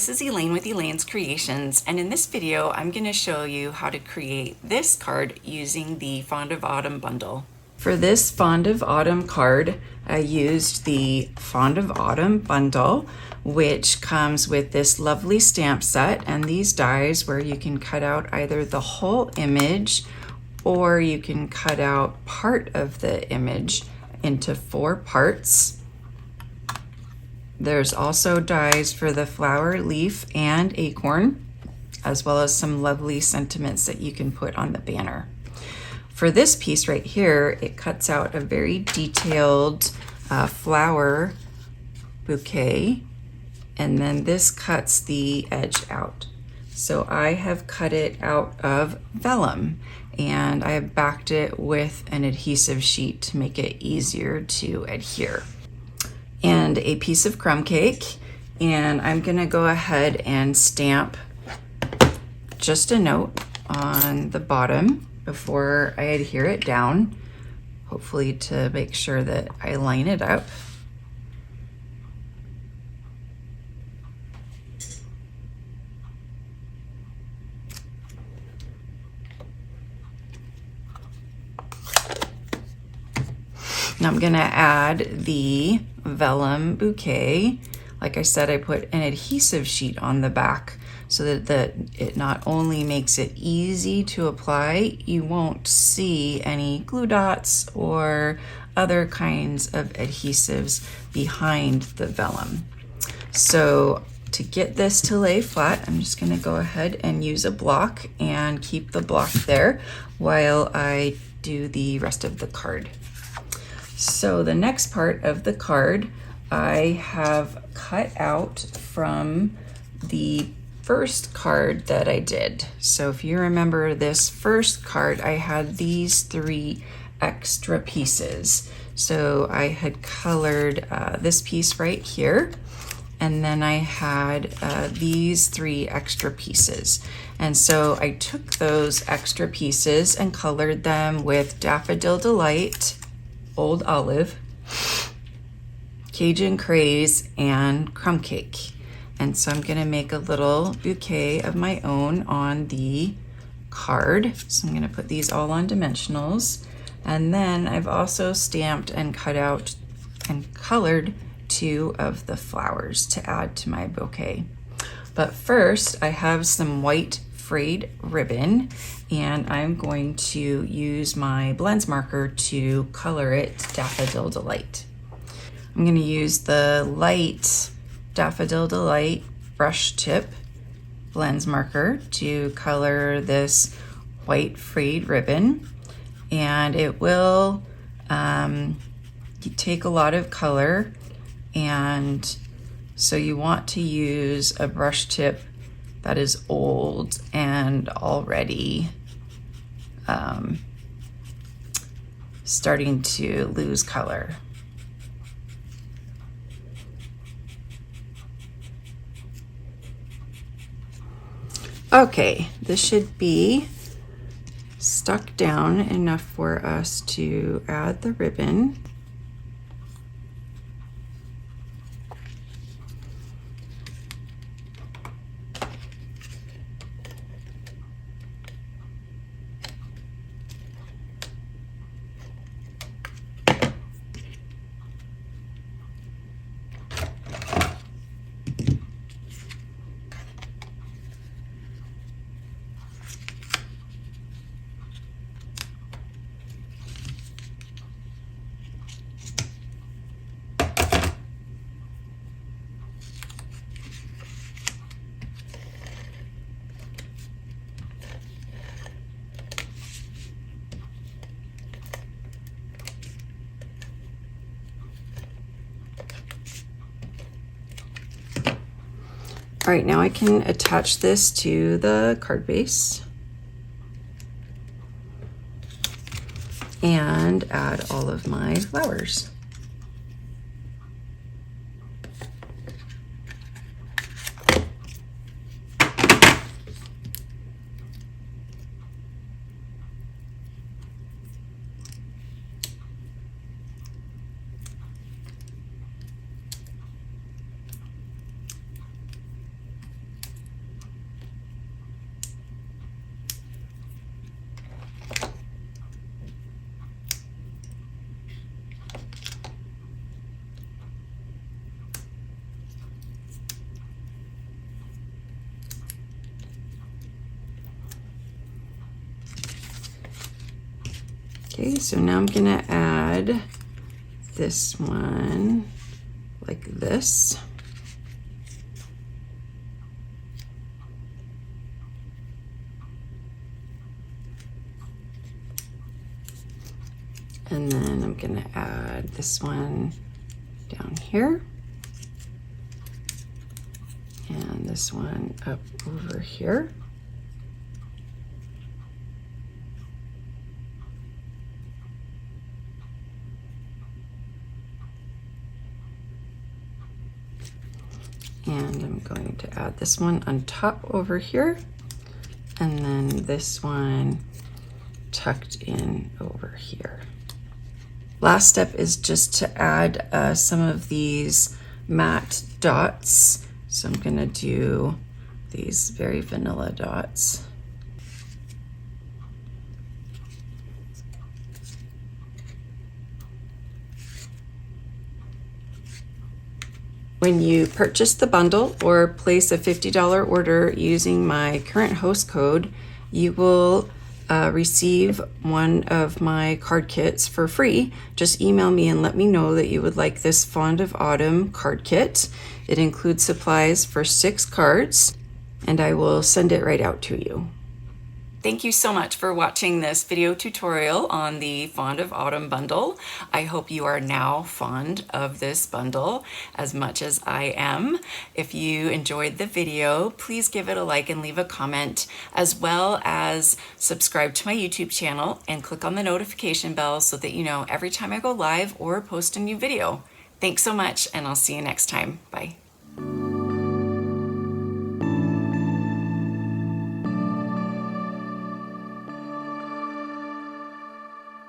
this is Elaine with Elaine's Creations, and in this video I'm going to show you how to create this card using the Fond of Autumn bundle. For this Fond of Autumn card, I used the Fond of Autumn bundle, which comes with this lovely stamp set and these dies where you can cut out either the whole image or you can cut out part of the image into 4 parts. There's also dies for the flower, leaf, and acorn, as well as some lovely sentiments that you can put on the banner. For this piece right here, it cuts out a very detailed flower bouquet, and then this cuts the edge out. So I have cut it out of vellum, and I have backed it with an adhesive sheet to make it easier to adhere. And a piece of crumb cake, and I'm gonna go ahead and stamp just a note on the bottom before I adhere it down, hopefully to make sure that I line it up. Now I'm gonna add the vellum bouquet. Like I said, I put an adhesive sheet on the back so that it not only makes it easy to apply, you won't see any glue dots or other kinds of adhesives behind the vellum. So to get this to lay flat, I'm just gonna go ahead and use a block and keep the block there while I do the rest of the card. So the next part of the card I have cut out from the first card that I did. So if you remember this first card, I had these 3 extra pieces. So I had colored this piece right here, and then I had these 3 extra pieces. And so I took those extra pieces and colored them with Daffodil Delight, Old Olive, Cajun Craze, and Crumb Cake. And so I'm gonna make a little bouquet of my own on the card. So I'm gonna put these all on dimensionals. And then I've also stamped and cut out and colored 2 of the flowers to add to my bouquet. But first I have some white frayed ribbon, and I'm going to use my blends marker to color it Daffodil Delight. I'm going to use the light Daffodil Delight brush tip blends marker to color this white frayed ribbon, and it will take a lot of color, and so you want to use a brush tip that is old and already starting to lose color. Okay, this should be stuck down enough for us to add the ribbon. All right, now I can attach this to the card base and add all of my flowers. Okay, so now I'm gonna add this one like this. And then I'm gonna add this one down here. And this one up over here. And I'm going to add this one on top over here. And then this one tucked in over here. Last step is just to add some of these matte dots. So I'm gonna do these very vanilla dots. When you purchase the bundle or place a $50 order using my current host code, you will receive one of my card kits for free. Just email me and let me know that you would like this Fond of Autumn card kit. It includes supplies for 6 cards, and I will send it right out to you. Thank you so much for watching this video tutorial on the Fond of Autumn bundle. I hope you are now fond of this bundle as much as I am. If you enjoyed the video, please give it a like and leave a comment, as well as subscribe to my YouTube channel and click on the notification bell so that you know every time I go live or post a new video. Thanks so much, and I'll see you next time. Bye.